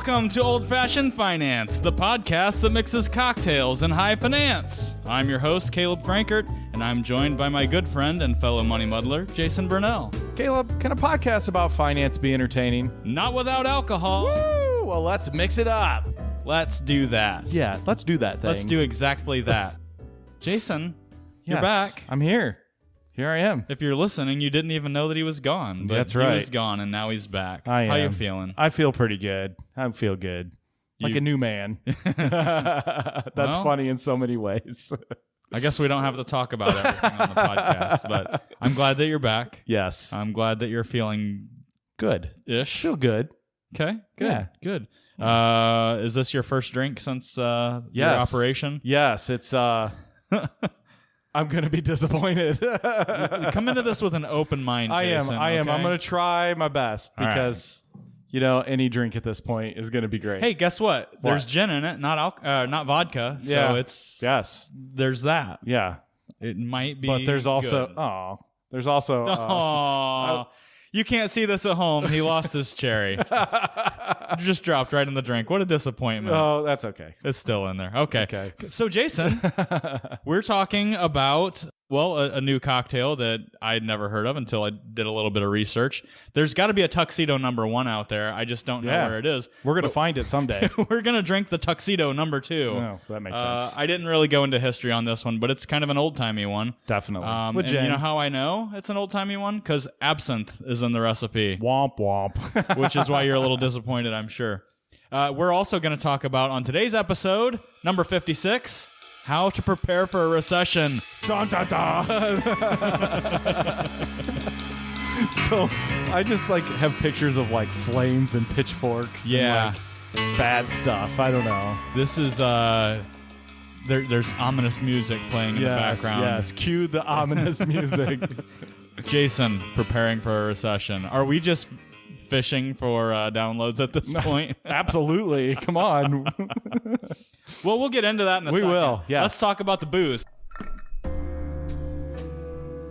Welcome to Old Fashioned Finance, the podcast that mixes cocktails and high finance. I'm your host, Caleb Frankert, and I'm joined by my good friend and fellow money muddler, Jason Burnell. Caleb, can a podcast about finance be entertaining? Not without alcohol. Woo! Well, let's mix it up. Let's do that. Yeah, let's do that thing. Let's do exactly that. Jason, you're back. I'm here. Here I am. If you're listening, you didn't even know that he was gone. But That's right. He was gone, and now he's back. I am. How you feeling? I feel pretty good. I feel good. Like a new man. That's funny in so many ways. I guess we don't have to talk about everything on the podcast, but I'm glad that you're back. Yes. I'm glad that you're feeling good-ish. Feel good. Okay, good, Yeah. good. Is this your first drink since your operation? Yes, it's... I'm going to be disappointed. Come into this with an open mind, Jason. I am. Okay? I'm going to try my best because, any drink at this point is going to be great. Hey, guess what? There's gin in it, not vodka. Yeah. So it's... Yes. There's that. Yeah. It might be But there's also... good. There's also... You can't see this at home. He lost his cherry. Just dropped right in the drink. What a disappointment. Oh, that's okay. It's still in there. Okay. Okay. So, Jason, we're talking about, a new cocktail that I'd never heard of until I did a little bit of research. There's got to be a Tuxedo No. 1 out there. I just don't know where it is. We're going to find it someday. We're going to drink the Tuxedo No. 2. Oh, that makes sense. I didn't really go into history on this one, but it's kind of an old-timey one. Definitely. And you know how I know it's an old-timey one? Because absinthe is in the recipe. Womp womp. Which is why you're a little disappointed, I'm sure. We're also going to talk about, on today's episode, number 56, how to prepare for a recession. Dun, dun, dun. So I just have pictures of flames and pitchforks. Yeah. And, bad stuff. I don't know. This is, there's ominous music playing in the background. Yes, cue the ominous music. Jason, preparing for a recession. Are we just fishing for downloads at this point? Absolutely. Come on. Well, we'll get into that in a second. We will, yeah. Let's talk about the booze.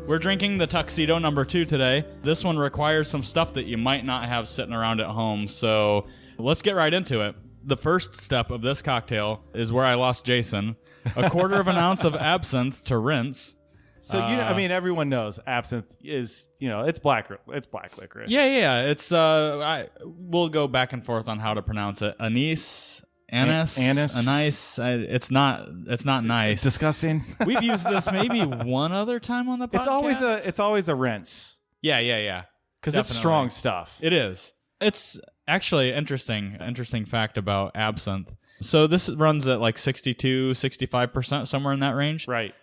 We're drinking the Tuxedo No. 2 today. This one requires some stuff that you might not have sitting around at home, so let's get right into it. The first step of this cocktail is where I lost Jason. A quarter of an ounce of absinthe to rinse. So everyone knows absinthe is, it's black licorice. Yeah. It's we'll go back and forth on how to pronounce it. Anise. It's not nice. Disgusting. We've used this maybe one other time on the podcast. It's always a rinse. Yeah. Because it's strong stuff. It is. It's actually interesting fact about absinthe. So this runs at 62, 65%, somewhere in that range. Right.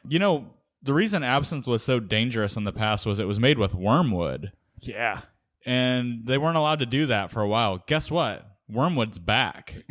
The reason absinthe was so dangerous in the past was it was made with wormwood. Yeah. And they weren't allowed to do that for a while. Guess what? Wormwood's back.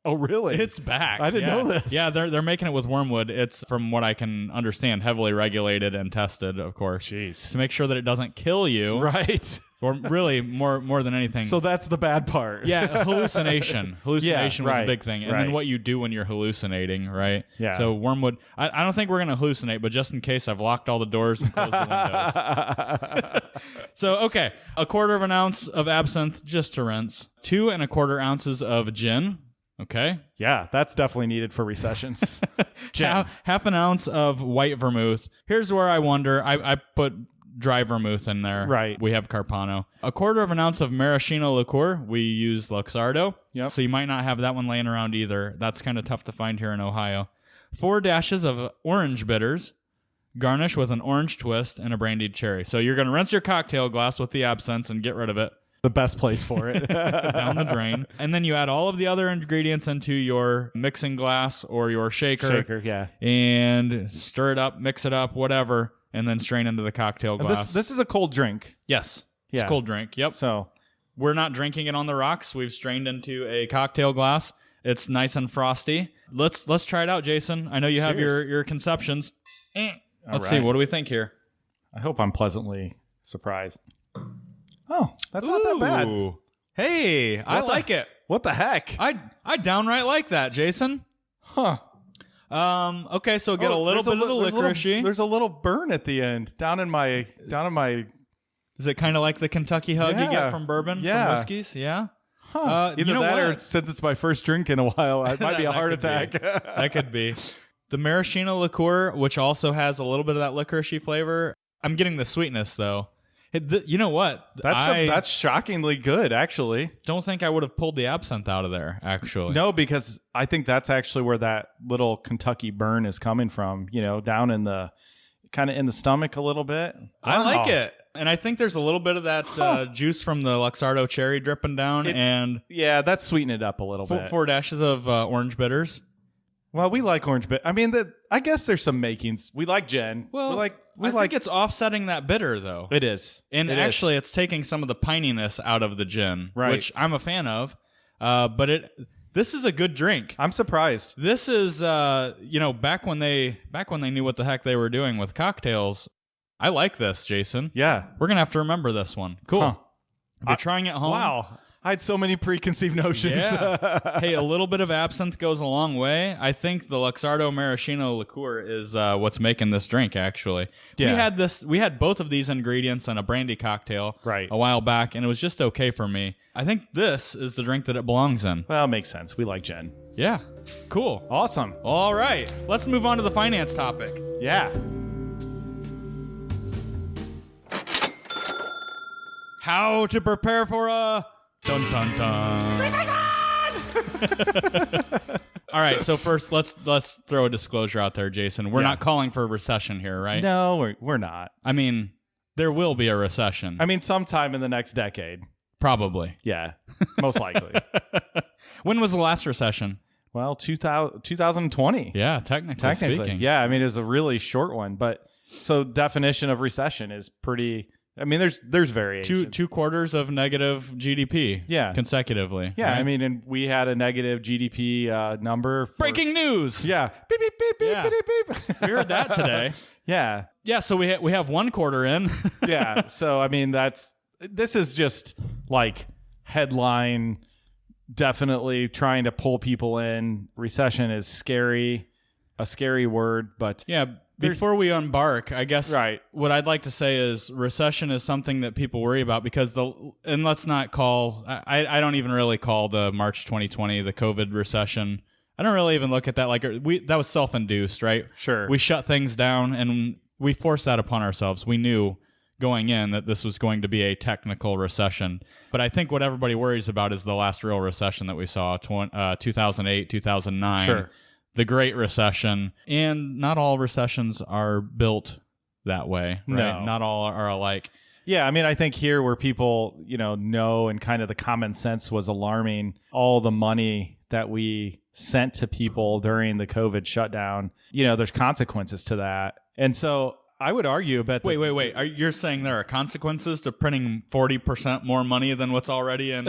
Oh, really? It's back. I didn't know this. Yeah, they're making it with wormwood. It's, from what I can understand, heavily regulated and tested, of course. Jeez. To make sure that it doesn't kill you. Right. Or really, more than anything. So that's the bad part. Yeah, hallucination. Hallucination was a big thing. And right. then what you do when you're hallucinating, right? Yeah. So wormwood, I don't think we're going to hallucinate, but just in case, I've locked all the doors and closed the windows. So, okay, a quarter of an ounce of absinthe just to rinse. 2 1/4 ounces of gin. Okay. Yeah, that's definitely needed for recessions. Half an ounce of white vermouth. Here's where I wonder. I put dry vermouth in there. Right. We have Carpano. A quarter of an ounce of maraschino liqueur. We use Luxardo. Yep. So you might not have that one laying around either. That's kind of tough to find here in Ohio. 4 dashes of orange bitters. Garnish with an orange twist and a brandied cherry. So you're going to rinse your cocktail glass with the absinthe and get rid of it. The best place for it. Down the drain. And then you add all of the other ingredients into your mixing glass or your shaker. Yeah. And stir it up, mix it up, whatever, and then strain into the cocktail glass. This is a cold drink. Yes. Yeah. It's a cold drink. Yep. So we're not drinking it on the rocks. We've strained into a cocktail glass. It's nice and frosty. Let's try it out, Jason. I know you have your conceptions. Let's see. What do we think here? I hope I'm pleasantly surprised. Oh, that's not that bad. Hey, I like it. What the heck? I downright like that, Jason. Huh. Okay, so get a little bit of the licorice-y. There's a little burn at the end, down in my. Is it kind of like the Kentucky hug you get from bourbon, from whiskeys? Yeah. Either you know that or what? since it's my first drink in a while, it might be a That heart could attack. be. That could be. The maraschino liqueur, which also has a little bit of that licoricey flavor. I'm getting the sweetness, though. You know what? That's shockingly good, actually. Don't think I would have pulled the absinthe out of there, actually. No, because I think that's actually where that little Kentucky burn is coming from, down in the kind of in the stomach a little bit. I like it. And I think there's a little bit of that juice from the Luxardo cherry dripping down. Yeah, that's sweetening it up a little bit. 4 dashes of orange bitters. Well, we like orange bitter. I mean, I guess there's some makings. We like gin. Well, I think it's offsetting that bitter, though. It is. And actually, it's taking some of the pininess out of the gin, which I'm a fan of. But this is a good drink. I'm surprised. This is, back when they knew what the heck they were doing with cocktails. I like this, Jason. Yeah. We're going to have to remember this one. Cool. Huh. If you're trying it home. Wow. I had so many preconceived notions. Yeah. Hey, a little bit of absinthe goes a long way. I think the Luxardo maraschino liqueur is what's making this drink, actually. Yeah. We had both of these ingredients in a brandy cocktail a while back, and it was just okay for me. I think this is the drink that it belongs in. Well, it makes sense. We like gin. Yeah. Cool. Awesome. All right. Let's move on to the finance topic. Yeah. How to prepare for a dun dun dun. All right, so first let's throw a disclosure out there, Jason. We're not calling for a recession here, right? No, we're not. I mean, there will be a recession. I mean, sometime in the next decade. Probably. Yeah, most likely. When was the last recession? Well, 2020. Yeah, technically speaking. Yeah, I mean, it's a really short one, but so definition of recession is pretty. I mean, there's variation. Two quarters of negative GDP. Yeah. Consecutively. Yeah, right? I mean, and we had a negative GDP number. Breaking news. Yeah. Beep beep beep beep Yeah. beep beep. We heard that today. Yeah. Yeah. So we have 1 quarter in. Yeah. So I mean, this is just like headline. Definitely trying to pull people in. Recession is scary, a scary word, but yeah. Before we embark, I guess what I'd like to say is recession is something that people worry about because and let's not call, I don't even really call the March 2020 the COVID recession. I don't really even look at that like that was self-induced, right? Sure. We shut things down and we forced that upon ourselves. We knew going in that this was going to be a technical recession. But I think what everybody worries about is the last real recession that we saw, 2008, 2009. Sure. The Great Recession, and not all recessions are built that way, right? No. Not all are alike. Yeah, I mean, I think here where people, know and kind of the common sense was alarming, all the money that we sent to people during the COVID shutdown, there's consequences to that. And so I would argue about Wait. You're saying there are consequences to printing 40% more money than what's already in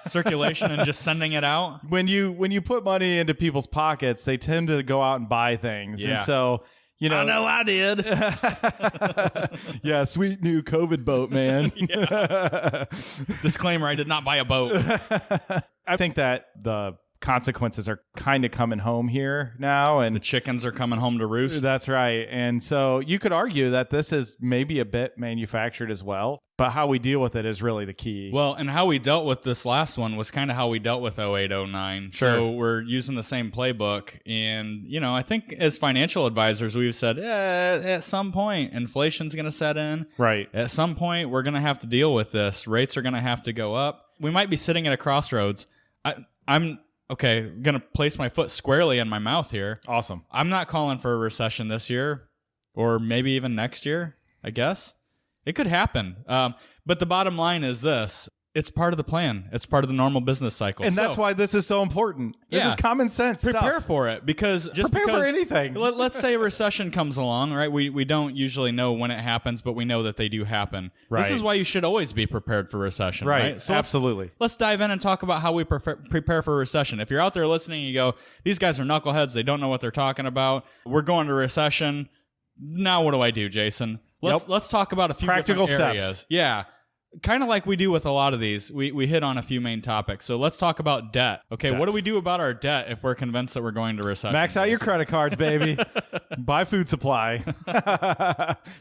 circulation and just sending it out? When you put money into people's pockets, they tend to go out and buy things. Yeah. And so, I know I did. Yeah, sweet new COVID boat, man. Disclaimer, I did not buy a boat. I think that the consequences are kind of coming home here now, and the chickens are coming home to roost. That's right. And so you could argue that this is maybe a bit manufactured as well, but how we deal with it is really the key. Well, and how we dealt with this last one was kind of how we dealt with 08, 09. Sure. So we're using the same playbook. And, I think as financial advisors, we've said, at some point, inflation's going to set in. Right. At some point, we're going to have to deal with this. Rates are going to have to go up. We might be sitting at a crossroads. I'm going to place my foot squarely in my mouth here. Awesome. I'm not calling for a recession this year or maybe even next year, I guess. It could happen. But the bottom line is this. It's part of the plan. It's part of the normal business cycle. And that's why this is so important. This is common sense Prepare stuff. for it because Prepare for anything. Let's say a recession comes along, right? We don't usually know when it happens, but we know that they do happen. Right. This is why you should always be prepared for recession, right? So absolutely. Let's dive in and talk about how we prepare for recession. If you're out there listening and you go, these guys are knuckleheads. They don't know what they're talking about. We're going to recession. Now what do I do, Jason? Let's talk about a few practical different steps. areas. Yeah. Kind of like we do with a lot of these, we hit on a few main topics. So let's talk about debt. Okay, what do we do about our debt if we're convinced that we're going to recession? Max out your credit cards, baby. Buy food supply.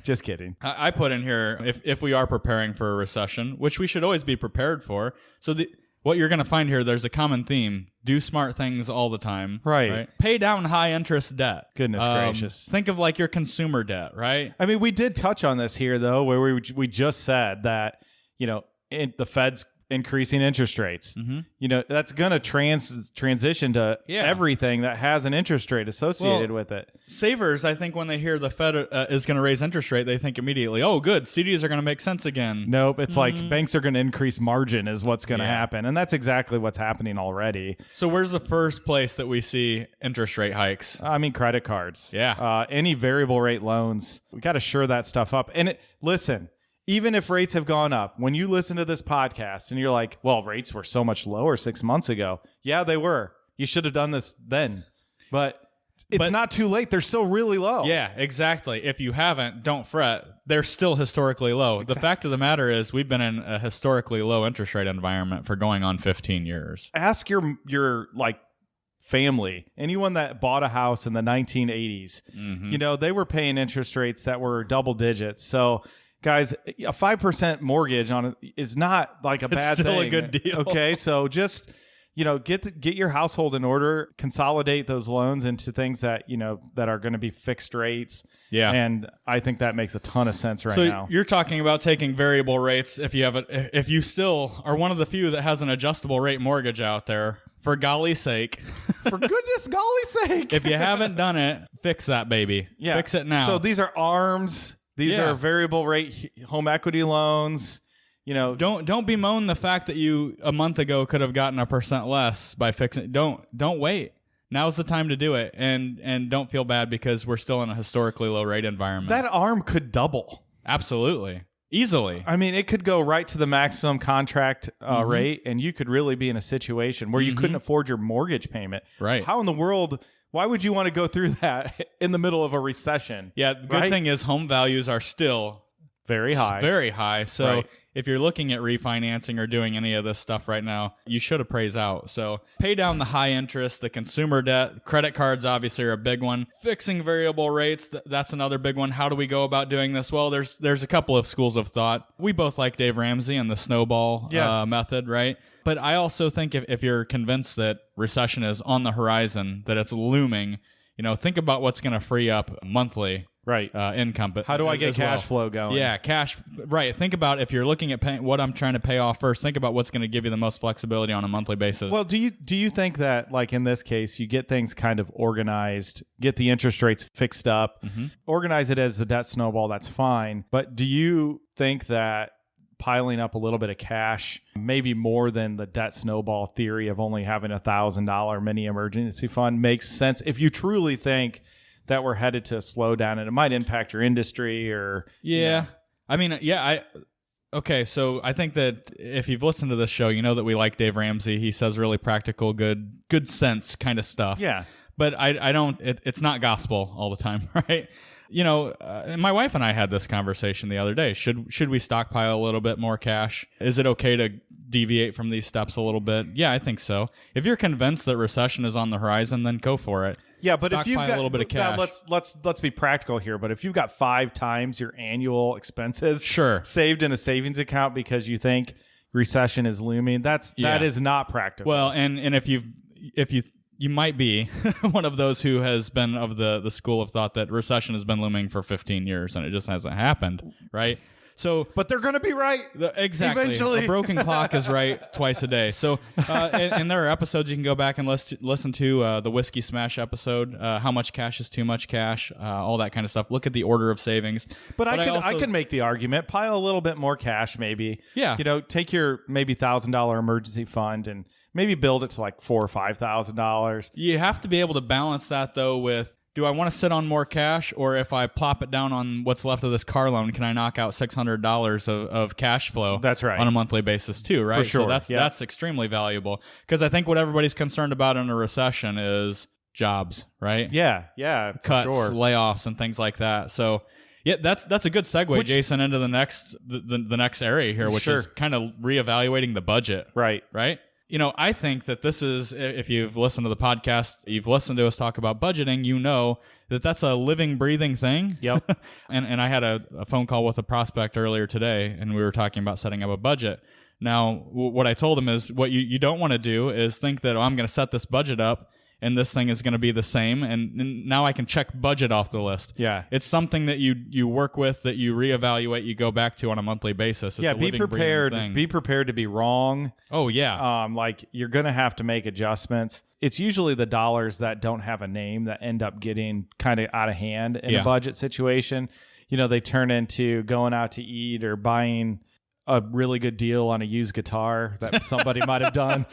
Just kidding. I put in here if we are preparing for a recession, which we should always be prepared for. So what you're going to find here, there's a common theme. Do smart things all the time. Right. Pay down high interest debt. Goodness gracious. Think of like your consumer debt, right? I mean, we did touch on this here, though, where we just said that, the Fed's increasing interest rates. Mm-hmm. That's going to transition to everything that has an interest rate associated with it. Savers, I think when they hear the Fed is going to raise interest rate, they think immediately, oh, good, CDs are going to make sense again. Nope. It's like banks are going to increase margin is what's going to happen. And that's exactly what's happening already. So where's the first place that we see interest rate hikes? I mean, credit cards. Yeah. Any variable rate loans. We got to shore that stuff up. And listen, even if rates have gone up, when you listen to this podcast and you're like, well, rates were so much lower 6 months ago. Yeah, they were. You should have done this then. But it's not too late. They're still really low. Yeah, exactly. If you haven't, don't fret. They're still historically low. Exactly. The fact of the matter is we've been in a historically low interest rate environment for going on 15 years. Ask your family, anyone that bought a house in the 1980s, they were paying interest rates that were double digits. So guys, a 5% mortgage on it is not like a bad thing. It's still a good deal. Okay, so just get your household in order, consolidate those loans into things that that are going to be fixed rates. Yeah, and I think that makes a ton of sense now. So you're talking about taking variable rates if you still are one of the few that has an adjustable rate mortgage out there. For golly's sake. For goodness golly's sake. If you haven't done it, fix that baby. Yeah. Fix it now. So these are ARMs. These are variable rate home equity loans. Don't bemoan the fact that you a month ago could have gotten 1% less by fixing. Don't wait. Now's the time to do it, and don't feel bad because we're still in a historically low rate environment. That ARM could double. Absolutely, easily. I mean, it could go right to the maximum contract rate, and you could really be in a situation where you couldn't afford your mortgage payment. Right? How in the world? Why would you want to go through that in the middle of a recession? Yeah, the good thing is home values are still very high. Very high. So if you're looking at refinancing or doing any of this stuff right now, you should appraise out. So pay down the high interest, the consumer debt. Credit cards obviously are a big one. Fixing variable rates, that's another big one. How do we go about doing this? Well, there's a couple of schools of thought. We both like Dave Ramsey and the snowball method, right? But I also think if you're convinced that recession is on the horizon, that it's looming, think about what's going to free up monthly income. How do I get cash flow going? Yeah, cash. Right. Think about if you're looking at what I'm trying to pay off first. Think about what's going to give you the most flexibility on a monthly basis. Well, do you think that, like in this case, you get things kind of organized, get the interest rates fixed up, organize it as the debt snowball? That's fine. But do you think that piling up a little bit of cash, maybe more than the debt snowball theory of only having $1,000 mini emergency fund, makes sense if you truly think that we're headed to a slowdown and it might impact your industry or... Yeah. I mean, okay, so I think that if you've listened to this show, you know that we like Dave Ramsey. He says really practical, good sense kind of stuff. Yeah. But I don't, it's not gospel all the time, right? My wife and I had this conversation the other day. Should we stockpile a little bit more cash? Is it okay to deviate from these steps a little bit? Yeah, I think so. If you're convinced that recession is on the horizon, then go for it. Yeah, but if you've got a little bit of cash, let's be practical here. But if you've got 5 times your annual expenses saved in a savings account because you think recession is looming, that is not practical. Well, and if you might be one of those who has been of the school of thought that recession has been looming for 15 years and it just hasn't happened, right? So, but they're going to be right. Exactly. Eventually. A broken clock is right twice a day. So, and there are episodes you can go back and listen to, the Whiskey Smash episode, how much cash is too much cash, all that kind of stuff. Look at the order of savings. But I could make the argument, pile a little bit more cash maybe. Yeah. Take your maybe $1,000 emergency fund and maybe build it to like $4,000 or $5,000. You have to be able to balance that though with, do I want to sit on more cash, or if I plop it down on what's left of this car loan, can I knock out $600 of cash flow? That's right. On a monthly basis too, right? For sure. So that's extremely valuable because I think what everybody's concerned about in a recession is jobs, right? Yeah, cuts, sure. layoffs, and things like that. So yeah, that's a good segue, Jason, into the next area here, which is kind of reevaluating the budget, right? I think that this is, if you've listened to the podcast, you've listened to us talk about budgeting, you know that that's a living, breathing thing. Yep. and I had a phone call with a prospect earlier today, and we were talking about setting up a budget. Now, what I told him is what you don't want to do is think that, I'm going to set this budget up and this thing is going to be the same, and now I can check budget off the list. Yeah. It's something that you work with, that you reevaluate, you go back to on a monthly basis. It's a be living, prepared. breathing thing. Be prepared to be wrong. Oh, yeah. Like you're going to have to make adjustments. It's usually the dollars that don't have a name that end up getting kind of out of hand in a budget situation. They turn into going out to eat or buying a really good deal on a used guitar that somebody might have done.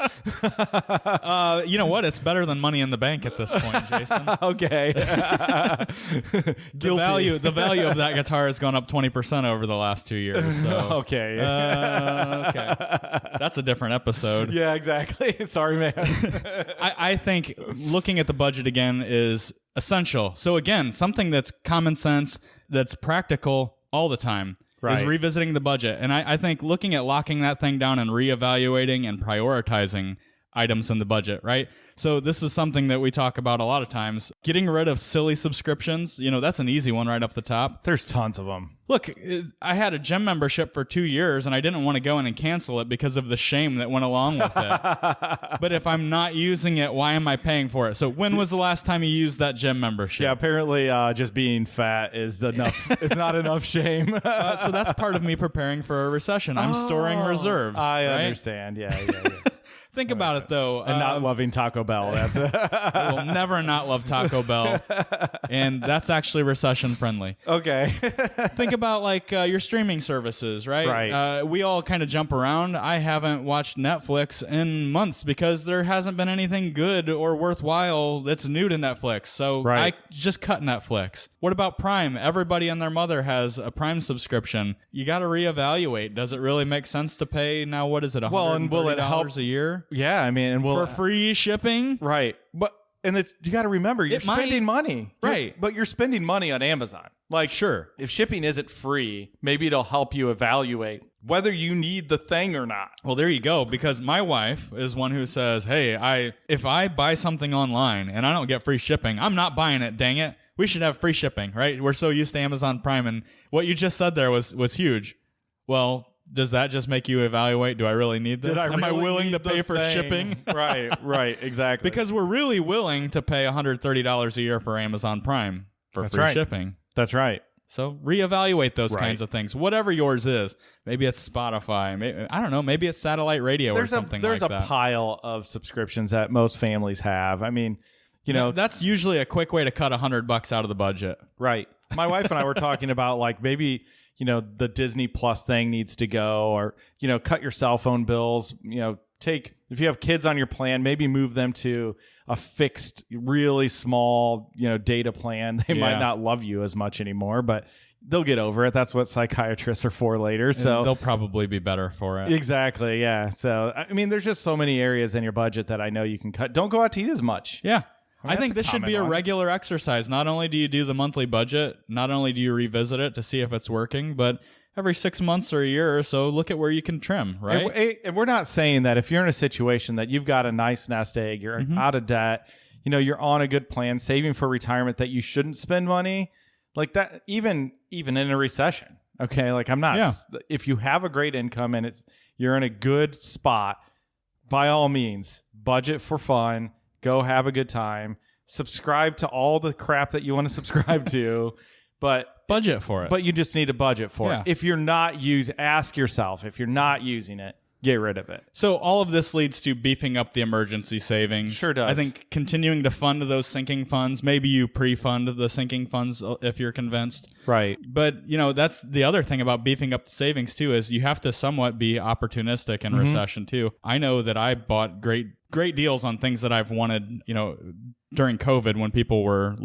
You know what? It's better than money in the bank at this point, Jason. Okay. The value of that guitar has gone up 20% over the last 2 years. So. Okay. Okay. That's a different episode. Yeah, exactly. Sorry, man. I think looking at the budget again is essential. So again, something that's common sense, that's practical all the time. Is revisiting the budget. And I think looking at locking that thing down and reevaluating and prioritizing items in the budget, right? So this is something that we talk about a lot of times. Getting rid of silly subscriptions, that's an easy one right off the top. There's tons of them. Look, I had a gym membership for 2 years, and I didn't want to go in and cancel it because of the shame that went along with it. But if I'm not using it, why am I paying for it? So when was the last time you used that gym membership? Yeah, apparently just being fat is enough. It's not enough shame. So that's part of me prepaing for a recession. I'm storing reserves. I right? understand. Yeah. Think about it, though. And not loving Taco Bell. That's it. I will never not love Taco Bell. And that's actually recession friendly. Okay. Think about your streaming services, right? Right. We all kind of jump around. I haven't watched Netflix in months because there hasn't been anything good or worthwhile that's new to Netflix. So I just cut Netflix. What about Prime? Everybody and their mother has a Prime subscription. You got to reevaluate. Does it really make sense to pay now? What is it? $130 and will it help a year? Yeah, I mean, and for free shipping, right? But you got to remember, you're spending money, right? But you're spending money on Amazon. Sure, if shipping isn't free, maybe it'll help you evaluate whether you need the thing or not. Well, there you go. Because my wife is one who says, "Hey, if I buy something online and I don't get free shipping, I'm not buying it. Dang it, we should have free shipping, right? We're so used to Amazon Prime." And what you just said there was huge. Well, does that just make you evaluate, do I really need this? Am I willing to pay for shipping? Right, exactly. Because we're really willing to pay $130 a year for Amazon Prime for free shipping. That's right. So reevaluate those kinds of things. Whatever yours is. Maybe it's Spotify. Maybe, I don't know. Maybe it's satellite radio or something like that. There's a pile of subscriptions that most families have. I mean, that's usually a quick way to cut $100 out of the budget. Right. My wife and I were talking about maybe the Disney Plus thing needs to go, or, cut your cell phone bills, if you have kids on your plan, maybe move them to a fixed, really small, data plan. They might not love you as much anymore, but they'll get over it. That's what psychiatrists are for later. So they'll probably be better for it. Exactly. Yeah. So, I mean, there's just so many areas in your budget that I know you can cut. Don't go out to eat as much. Yeah. I think this should be a regular exercise. Not only do you do the monthly budget, not only do you revisit it to see if it's working, but every 6 months or a year or so, look at where you can trim, right? And we're not saying that if you're in a situation that you've got a nice nest egg, you're out of debt, you're on a good plan, saving for retirement, that you shouldn't spend money like that, even in a recession. Okay, I'm not. Yeah. If you have a great income and you're in a good spot, by all means, budget for fun. Go have a good time. Subscribe to all the crap that you want to subscribe to, but budget for it. But you just need a budget for it. If you're not ask yourself, if you're not using it, get rid of it. So all of this leads to beefing up the emergency savings. Sure does. I think continuing to fund those sinking funds. Maybe you pre-fund the sinking funds if you're convinced. Right. But, that's the other thing about beefing up the savings too, is you have to somewhat be opportunistic in recession too. I know that I bought great deals on things that I've wanted, during COVID when people were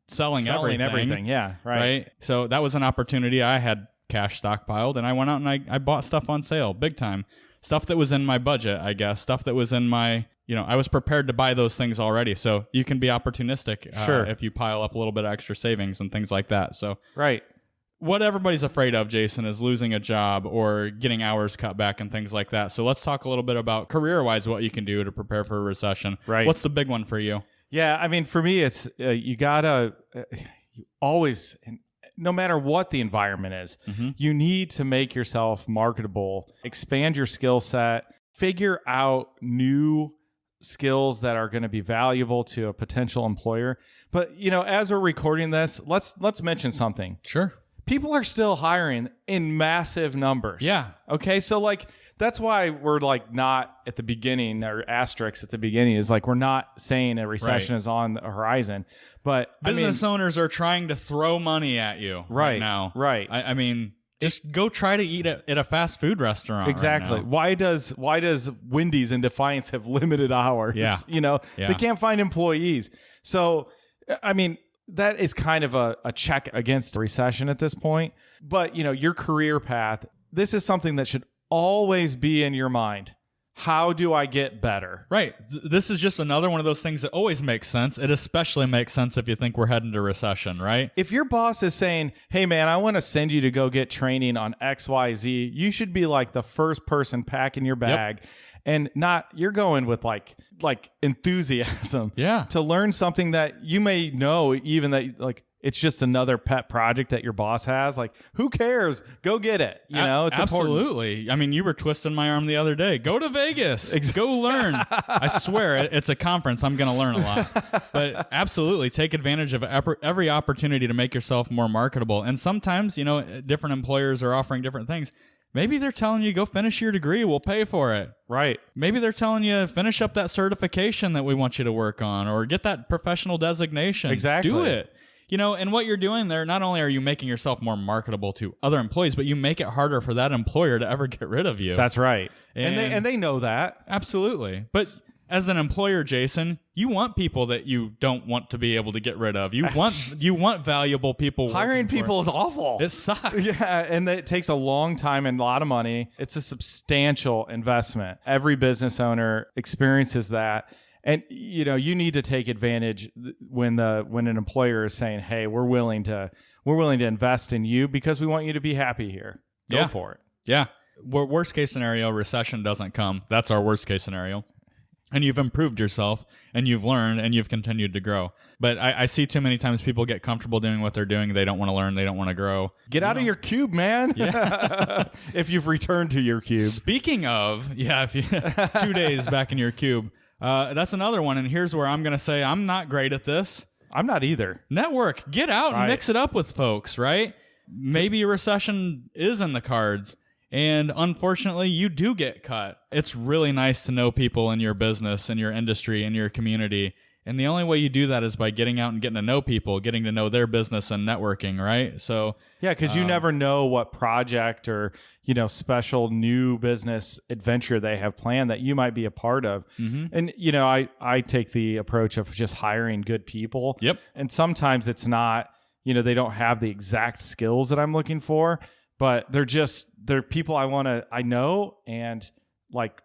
selling everything. Yeah. Right. So that was an opportunity. I had cash stockpiled and I went out and I bought stuff on sale big time. Stuff that was in my budget, I guess. Stuff that was in my, I was prepared to buy those things already. So you can be opportunistic if you pile up a little bit of extra savings and things like that. So right. What everybody's afraid of, Jason, is losing a job or getting hours cut back and things like that. So let's talk a little bit about career-wise what you can do to prepare for a recession. Right. What's the big one for you? Yeah, I mean, for me, it's you gotta you always no matter what the environment is, you need to make yourself marketable, expand your skill set, figure out new skills that are going to be valuable to a potential employer. But, as we're recording this, let's mention something. Sure. People are still hiring in massive numbers. Yeah. Okay. So that's why we're not at the beginning, or asterisks at the beginning, is we're not saying a recession is on the horizon. But business owners are trying to throw money at you right now. Right. I mean, just go try to eat at a fast food restaurant. Exactly. Right now. Why does Wendy's and Defiance have limited hours? Yeah. They can't find employees. So, that is kind of a check against a recession at this point. But, your career path, this is something that should always be in your mind. How do I get better? Right. This is just another one of those things that always makes sense. It especially makes sense if you think we're heading to recession, right? If your boss is saying, hey, man, I want to send you to go get training on XYZ, you should be the first person packing your bag. Yep. And you're going with enthusiasm to learn something that you may know, even that it's just another pet project that your boss has. Who cares? Go get it. It's absolutely important. I mean, you were twisting my arm the other day. Go to Vegas. Go learn. I swear, it's a conference. I'm going to learn a lot. But absolutely, take advantage of every opportunity to make yourself more marketable. And sometimes, different employers are offering different things. Maybe they're telling you, go finish your degree. We'll pay for it. Right. Maybe they're telling you, finish up that certification that we want you to work on, or get that professional designation. Exactly. Do it. And what you're doing there, not only are you making yourself more marketable to other employees, but you make it harder for that employer to ever get rid of you. That's right. And they know that. Absolutely. But as an employer, Jason, you want people that you don't want to be able to get rid of. You want valuable people. Hiring people is awful. It sucks. Yeah, and it takes a long time and a lot of money. It's a substantial investment. Every business owner experiences that. And you need to take advantage when an employer is saying, "Hey, we're willing to invest in you because we want you to be happy here." Go for it. Yeah. Worst case scenario, recession doesn't come. That's our worst case scenario. And you've improved yourself, and you've learned, and you've continued to grow. But I see too many times people get comfortable doing what they're doing. They don't want to learn. They don't want to grow. Get out of your cube, man. Yeah. If you've returned to your cube. Speaking of, if you 2 days back in your cube. That's another one, and here's where I'm going to say I'm not great at this. I'm not either. Network. Get out and mix it up with folks, right? Maybe a recession is in the cards, and unfortunately, you do get cut. It's really nice to know people in your business, in your industry, in your community, and the only way you do that is by getting out and getting to know people, getting to know their business and networking, right? So yeah, because you never know what project or special new business adventure they have planned that you might be a part of. Mm-hmm. And I take the approach of just hiring good people. Yep. And sometimes it's not they don't have the exact skills that I'm looking for, but they're people I know, and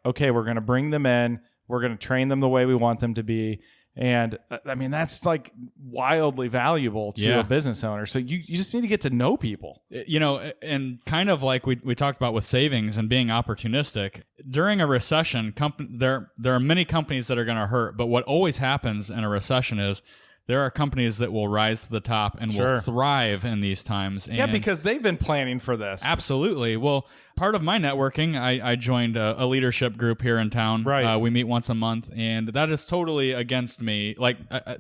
okay, we're going to bring them in, we're going to train them the way we want them to be. And that's wildly valuable to a business owner. So you just need to get to know people. And kind of like we talked about with savings and being opportunistic. During a recession, there are many companies that are going to hurt. But what always happens in a recession is there are companies that will rise to the top and will thrive in these times. And because they've been planning for this. Absolutely. Well, part of my networking, I joined a leadership group here in town. Right. We meet once a month, and that is totally against me.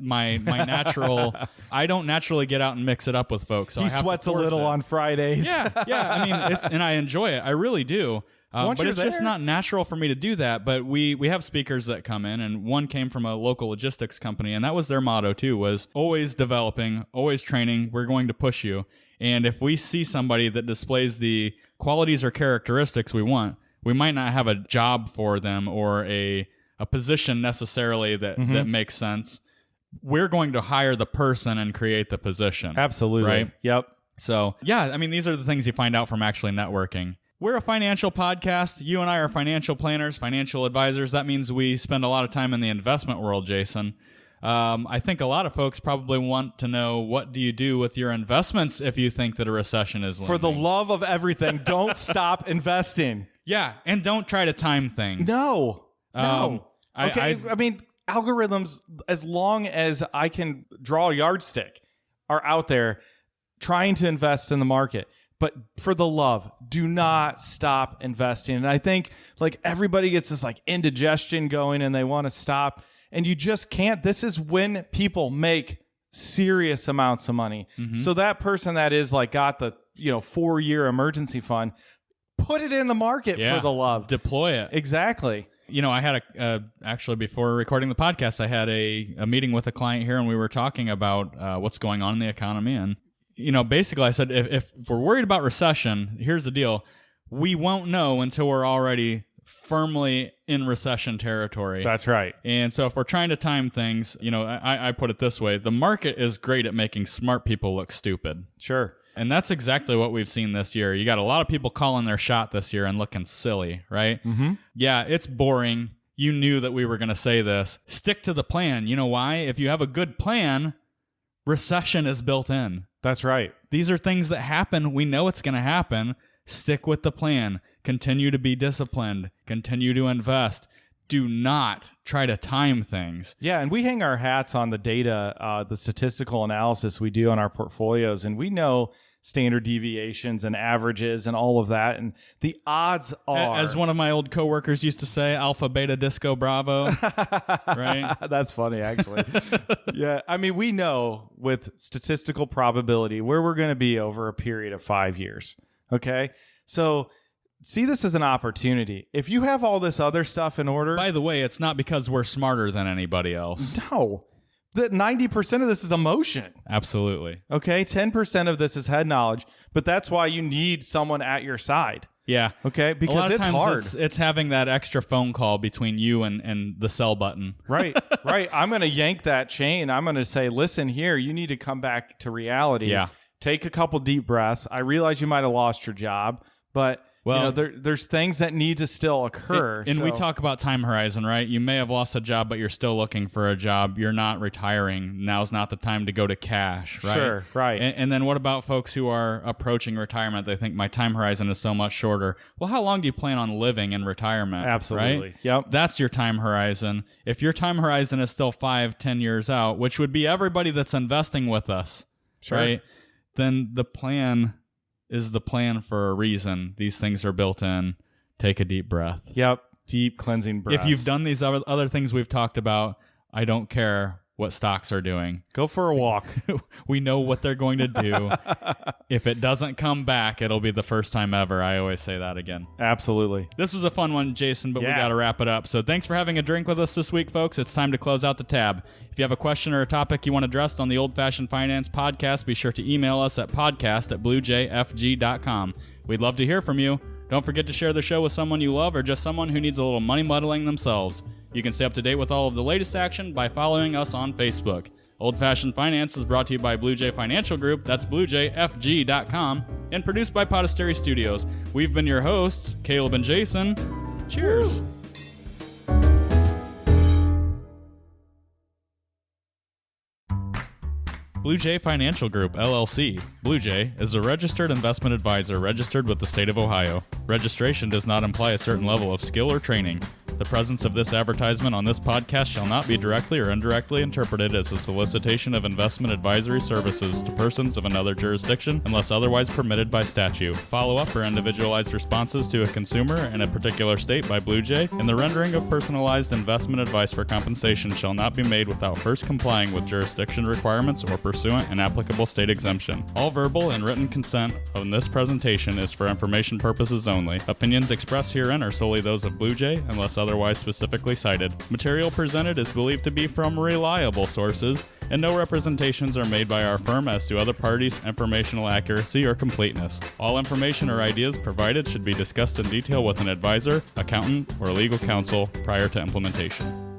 My natural, I don't naturally get out and mix it up with folks. So he sweats a little on Fridays. Yeah. I mean, and I enjoy it. I really do. But it's just not natural for me to do that. But we have speakers that come in, and one came from a local logistics company, and that was their motto too, was always developing, always training. We're going to push you. And if we see somebody that displays the qualities or characteristics we want, we might not have a job for them or a position necessarily that makes sense. We're going to hire the person and create the position. Absolutely. Right? Yep. So, yeah, I mean, these are the things you find out from actually networking. We're a financial podcast. You and I are financial planners, financial advisors. That means we spend a lot of time in the investment world, Jason. I think a lot of folks probably want to know, what do you do with your investments if you think that a recession is looming? For the love of everything, don't stop investing. Yeah, and don't try to time things. No. I mean, algorithms, as long as I can draw a yardstick, are out there trying to invest in the market. But for the love, do not stop investing. And I think like everybody gets this like indigestion going and they want to stop, and you just can't. This is when people make serious amounts of money. So that person that is like got the 4-year emergency fund, put it in the market for the love. Deploy it. Exactly. I had actually before recording the podcast, I had a meeting with a client here, and we were talking about what's going on in the economy. And basically I said, if we're worried about recession, here's the deal: we won't know until we're already firmly in recession territory. That's right. And so if we're trying to time things, I put it this way: the market is great at making smart people look stupid. Sure. And that's exactly what we've seen this year. You got a lot of people calling their shot this year and looking silly, right? Yeah, it's boring. You knew that we were going to say this. Stick to the plan. You know why? If you have a good plan, recession is built in. That's right. These are things that happen. We know it's going to happen. Stick with the plan. Continue to be disciplined. Continue to invest. Do not try to time things. Yeah, and we hang our hats on the data, the statistical analysis we do on our portfolios, and we know standard deviations and averages and all of that. And the odds are, as one of my old coworkers used to say, alpha, beta, disco, bravo. Right? That's funny, actually. Yeah, I mean, we know with statistical probability where we're going to be over a period of 5 years. Okay, so see this as an opportunity. If you have all this other stuff in order. By the way, it's not because we're smarter than anybody else. No. That 90% of this is emotion. Absolutely. Okay, 10% of this is head knowledge, but that's why you need someone at your side. Yeah. Okay, because a lot of it's times hard. It's having that extra phone call between you and the sell button. Right. I'm going to yank that chain. I'm going to say, listen here, you need to come back to reality. Yeah. Take a couple deep breaths. I realize you might have lost your job, but there's things that need to still occur. And we talk about time horizon, right? You may have lost a job, but you're still looking for a job. You're not retiring. Now's not the time to go to cash, right? Sure, right. And then what about folks who are approaching retirement? They think my time horizon is so much shorter. Well, how long do you plan on living in retirement? Absolutely. Right? Yep. That's your time horizon. If your time horizon is still 5-10 years out, which would be everybody that's investing with us, sure, right? Then the plan is the plan for a reason. These things are built in. Take a deep breath. Yep. Deep cleansing breath. If you've done these other things we've talked about, I don't care what stocks are doing. Go for a walk. We know what they're going to do. If it doesn't come back, it'll be the first time ever. I always say that again. Absolutely. This was a fun one, Jason, but we got to wrap it up. So thanks for having a drink with us this week, folks. It's time to close out the tab. If you have a question or a topic you want addressed on the Old Fashioned Finance podcast, be sure to email us at podcast@bluejfg.com. We'd love to hear from you. Don't forget to share the show with someone you love or just someone who needs a little money muddling themselves. You can stay up to date with all of the latest action by following us on Facebook. Old Fashioned Finance is brought to you by Blue Jay Financial Group, that's bluejfg.com, and produced by Podastery Studios. We've been your hosts, Caleb and Jason. Cheers. Woo. Blue Jay Financial Group, LLC. Blue Jay is a registered investment advisor registered with the state of Ohio. Registration does not imply a certain level of skill or training. The presence of this advertisement on this podcast shall not be directly or indirectly interpreted as a solicitation of investment advisory services to persons of another jurisdiction unless otherwise permitted by statute. Follow-up or individualized responses to a consumer in a particular state by Blue Jay and the rendering of personalized investment advice for compensation shall not be made without first complying with jurisdiction requirements or pursuant an applicable state exemption. All verbal and written consent on this presentation is for information purposes only. Opinions expressed herein are solely those of Blue Jay unless otherwise specifically cited. Material presented is believed to be from reliable sources, and no representations are made by our firm as to other parties' informational accuracy or completeness. All information or ideas provided should be discussed in detail with an advisor, accountant, or legal counsel prior to implementation.